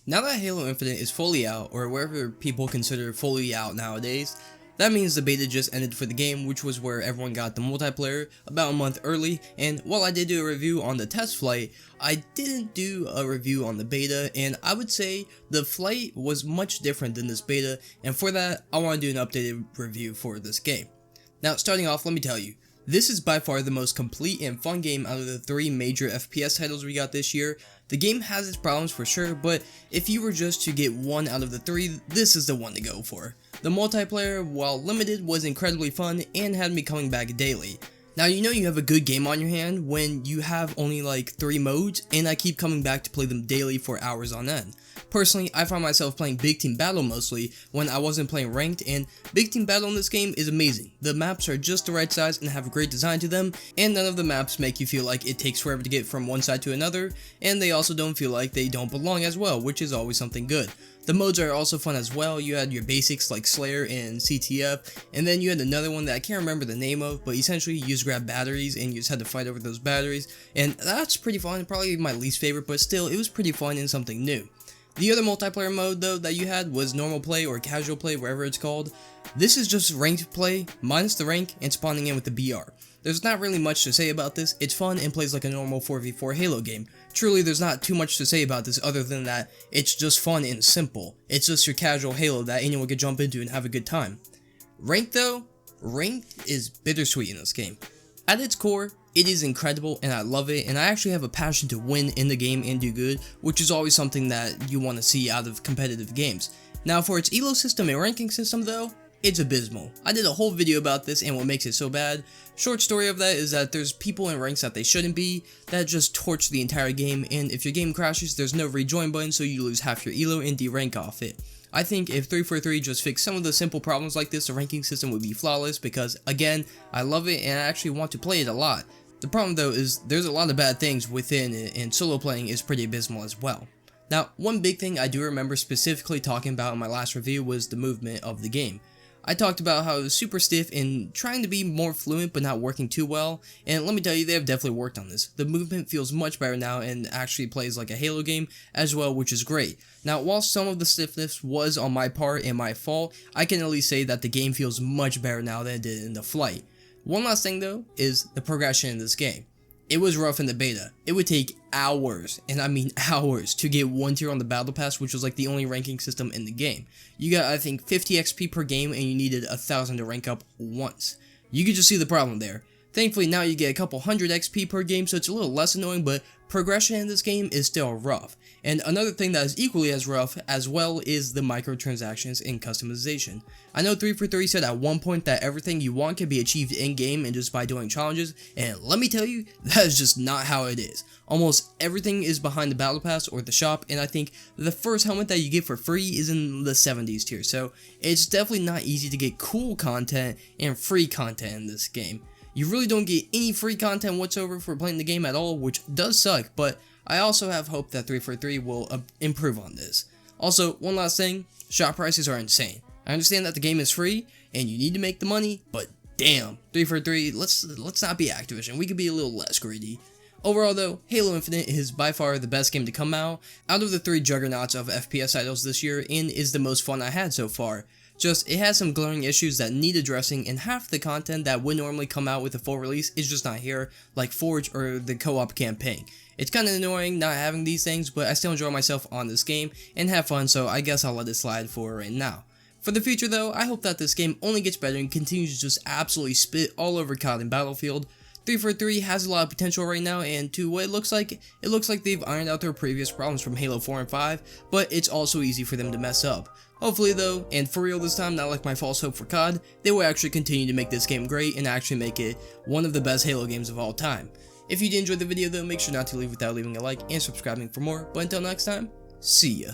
Now that Halo Infinite is fully out, or wherever people consider fully out nowadays, that means the beta just ended for the game, which was where everyone got the multiplayer about a month early. And while I did do a review on the test flight, I didn't do a review on the beta, and I would say the flight was much different than this beta, and for that I want to do an updated review for this game. Now starting off, let me tell you, this is by far the most complete and fun game out of the 3 major FPS titles we got this year. The game has its problems for sure, but if you were just to get one out of the 3, this is the one to go for. The multiplayer, while limited, was incredibly fun and had me coming back daily. Now you know you have a good game on your hand when you have only like 3 modes, and I keep coming back to play them daily for hours on end. Personally, I find myself playing Big Team Battle mostly when I wasn't playing Ranked, and Big Team Battle in this game is amazing. The maps are just the right size and have a great design to them, and none of the maps make you feel like it takes forever to get from one side to another, and they also don't feel like they don't belong as well, which is always something good. The modes are also fun as well. You had your basics like Slayer and CTF, and then you had another one that I can't remember the name of, but essentially you just grab batteries and you just had to fight over those batteries, and that's pretty fun, probably my least favorite, but still, it was pretty fun and something new. The other multiplayer mode though that you had was normal play or casual play, wherever it's called. This is just ranked play, minus the rank, and spawning in with the BR. There's not really much to say about this. It's fun and plays like a normal 4v4 Halo game. Truly, there's not too much to say about this other than that it's just fun and simple. It's just your casual Halo that anyone could jump into and have a good time. Ranked though, ranked is bittersweet in this game. At its core, it is incredible and I love it, and I actually have a passion to win in the game and do good, which is always something that you want to see out of competitive games. Now for its elo system and ranking system though, it's abysmal. I did a whole video about this and what makes it so bad. Short story of that is that there's people in ranks that they shouldn't be that just torch the entire game, and if your game crashes there's no rejoin button, so you lose half your elo and derank off it. I think if 343 just fixed some of the simple problems like this, the ranking system would be flawless because again, I love it and I actually want to play it a lot. The problem though is there's a lot of bad things within it, and solo playing is pretty abysmal as well. Now, one big thing I do remember specifically talking about in my last review was the movement of the game. I talked about how it was super stiff and trying to be more fluent but not working too well, and let me tell you, they have definitely worked on this. The movement feels much better now and actually plays like a Halo game as well, which is great. Now, while some of the stiffness was on my part and my fault, I can at least say that the game feels much better now than it did in the flight. One last thing though is the progression in this game. It was rough in the beta. It would take hours, and I mean hours, to get 1 tier on the battle pass, which was like the only ranking system in the game. You got I think 50 XP per game and you needed 1,000 to rank up once. You could just see the problem there. Thankfully now you get a couple hundred XP per game, so it's a little less annoying, but progression in this game is still rough. And another thing that is equally as rough as well is the microtransactions and customization. I know 343 said at one point that everything you want can be achieved in-game and just by doing challenges, and let me tell you, that is just not how it is. Almost everything is behind the battle pass or the shop, and I think the first helmet that you get for free is in the 70s tier, so it's definitely not easy to get cool content and free content in this game. You really don't get any free content whatsoever for playing the game at all, which does suck, but I also have hope that 343 will improve on this. Also, one last thing, shop prices are insane. I understand that the game is free and you need to make the money, but damn, 343, let's not be Activision. We could be a little less greedy. Overall though, Halo Infinite is by far the best game to come out of the 3 juggernauts of FPS titles this year, and is the most fun I had so far. Just, it has some glaring issues that need addressing, and half the content that would normally come out with a full release is just not here, like Forge or the co-op campaign. It's kinda annoying not having these things, but I still enjoy myself on this game and have fun, so I guess I'll let it slide for right now. For the future though, I hope that this game only gets better and continues to just absolutely spit all over COD and Battlefield. 343 has a lot of potential right now, and to what it looks like they've ironed out their previous problems from Halo 4 and 5, but it's also easy for them to mess up. Hopefully though, and for real this time, not like my false hope for COD, they will actually continue to make this game great and actually make it one of the best Halo games of all time. If you did enjoy the video though, make sure not to leave without leaving a like and subscribing for more, but until next time, see ya.